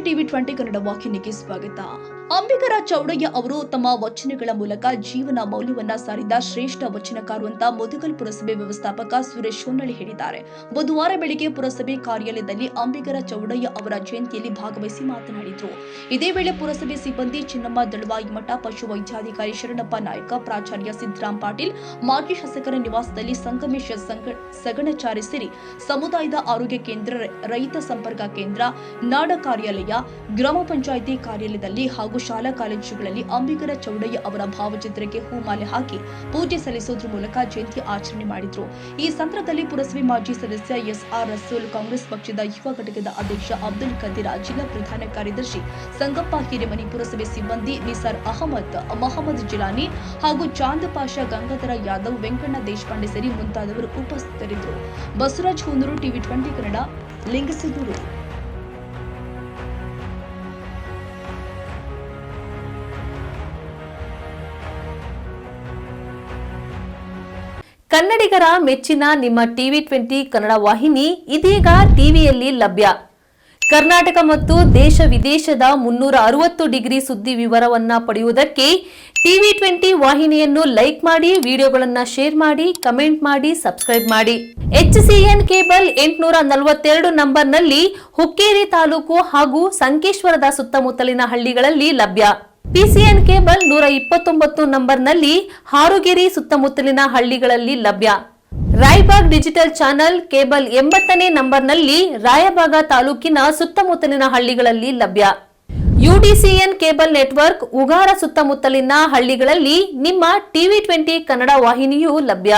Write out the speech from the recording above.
TV 20 Kannada ವಾಹಿನಿಗೆ ಸ್ವಾಗತ. ಅಂಬಿಗರ ಚೌಡಯ್ಯ ಅವರು ತಮ್ಮ ವಚನಗಳ ಮೂಲಕ ಜೀವನ ಮೌಲ್ಯವನ್ನ ಸಾರಿದ ಶ್ರೇಷ್ಠ ವಚನಕಾರರು ಅಂತ ಮುದಗಲ್ ಪುರಸಭೆ ವ್ಯವಸ್ಥಾಪಕ ಸುರೇಶ್ ಹೊನ್ನಳ್ಳಿ ಹೇಳಿದ್ದಾರೆ. ಬುಧವಾರ ಬೆಳಗ್ಗೆ ಪುರಸಭೆ ಕಾರ್ಯಾಲಯದಲ್ಲಿ ಅಂಬಿಗರ ಚೌಡಯ್ಯ ಅವರ ಜಯಂತಿಯಲ್ಲಿ ಭಾಗವಹಿಸಿ ಮಾತನಾಡಿದರು. ಇದೇ ವೇಳೆ ಪುರಸಭೆ ಸಿಬ್ಬಂದಿ ಚಿನ್ನಮ್ಮ ದಳವಾಯಿ ಮಠ, ಪಶು ವೈದ್ಯಾಧಿಕಾರಿ ಶರಣಪ್ಪ ನಾಯಕ, ಪ್ರಾಚಾರ್ಯ ಸಿದ್ದರಾಮ್ ಪಾಟೀಲ್, ಮಾಜಿ ಶಾಸಕರ ನಿವಾಸದಲ್ಲಿ ಸಂಗಮೇಶ ಸಗಣಚಾರಿ ಸೇರಿ ಸಮುದಾಯದ ಆರೋಗ್ಯ ಕೇಂದ್ರ, ರೈತ ಸಂಪರ್ಕ ಕೇಂದ್ರ, ನಾಡ ಕಾರ್ಯಾಲಯ, ಗ್ರಾಮ ಪಂಚಾಯಿತಿ ಕಾರ್ಯಾಲಯದಲ್ಲಿ ಹಾಗೂ ಶಾಲಾ ಕಾಲೇಜುಗಳಲ್ಲಿ ಅಂಬಿಗರ ಚೌಡಯ್ಯ ಅವರ ಭಾವಚಿತ್ರಕ್ಕೆ ಹೂಮಾಲೆ ಹಾಕಿ ಪೂಜೆ ಸಲ್ಲಿಸುವುದರ ಮೂಲಕ ಜಯಂತಿ ಆಚರಣೆ ಮಾಡಿದರು. ಈ ಸಂದರ್ಭದಲ್ಲಿ ಪುರಸಭೆ ಮಾಜಿ ಸದಸ್ಯ ಎಸ್ಆರ್ ರಸೂಲ್, ಕಾಂಗ್ರೆಸ್ ಪಕ್ಷದ ಯುವ ಘಟಕದ ಅಧ್ಯಕ್ಷ ಅಬ್ದುಲ್ ಖದೀರ, ಜಿಲ್ಲಾ ಪ್ರಧಾನ ಕಾರ್ಯದರ್ಶಿ ಸಂಗಪ್ಪ ಹಿರೇಮನಿ, ಪುರಸಭೆ ಸಿಬ್ಬಂದಿ ನಿಸಾರ್ ಅಹಮದ್, ಮಹಮ್ಮದ್ ಜಿಲಾನಿ ಹಾಗೂ ಚಾಂದ್ ಪಾಷಾ, ಗಂಗಾಧರ ಯಾದವ್, ವೆಂಕಣ್ಣ ದೇಶಪಾಂಡೆ ಸೇರಿ ಮುಂತಾದವರು ಉಪಸ್ಥಿತರಿದ್ದರು. ಬಸವರಾಜ್ ಹುಂದೂರು, ಟಿವಿ 20 ಕನ್ನಡ, ಲಿಂಗಸಗೂರು. ಕನ್ನಡಿಗರ ಮೆಚ್ಚಿನ ನಿಮ್ಮ ಟಿವಿ 20 ಕನ್ನಡ ವಾಹಿನಿ ಇದೀಗ ಟಿವಿಯಲ್ಲಿ ಲಭ್ಯ. ಕರ್ನಾಟಕ ಮತ್ತು ದೇಶ ವಿದೇಶದ 360 ಡಿಗ್ರಿ ಸುದ್ದಿ ವಿವರವನ್ನ ಪಡೆಯುವುದಕ್ಕೆ ಟಿವಿ 20 ವಾಹಿನಿಯನ್ನು ಲೈಕ್ ಮಾಡಿ, ವಿಡಿಯೋಗಳನ್ನು ಶೇರ್ ಮಾಡಿ, ಕಮೆಂಟ್ ಮಾಡಿ, ಸಬ್ಸ್ಕ್ರೈಬ್ ಮಾಡಿ. HCN ಕೇಬಲ್ 842 ನಂಬರ್ನಲ್ಲಿ ಹುಕ್ಕೇರಿ ತಾಲೂಕು ಹಾಗೂ ಸಂಕೇಶ್ವರದ ಸುತ್ತಮುತ್ತಲಿನ ಹಳ್ಳಿಗಳಲ್ಲಿ ಲಭ್ಯ. PCN ಕೇಬಲ್ 129 ನಂಬರ್ನಲ್ಲಿ ಹಾರುಗೆರೆ ಸುತ್ತಮುತ್ತಲಿನ ಹಳ್ಳಿಗಳಲ್ಲಿ ಲಭ್ಯ. ರಾಯಬಾಗ್ ಡಿಜಿಟಲ್ ಚಾನೆಲ್ ಕೇಬಲ್ 80ನೇ ನಂಬರ್ನಲ್ಲಿ ರಾಯಬಾಗ ತಾಲೂಕಿನ ಸುತ್ತಮುತ್ತಲಿನ ಹಳ್ಳಿಗಳಲ್ಲಿ ಲಭ್ಯ. UDCN ಕೇಬಲ್ ನೆಟ್ವರ್ಕ್ ಉಗಾರ ಸುತ್ತಮುತ್ತಲಿನ ಹಳ್ಳಿಗಳಲ್ಲಿ ನಿಮ್ಮ ಟಿವಿ 20 ಕನ್ನಡ ವಾಹಿನಿಯೂ ಲಭ್ಯ.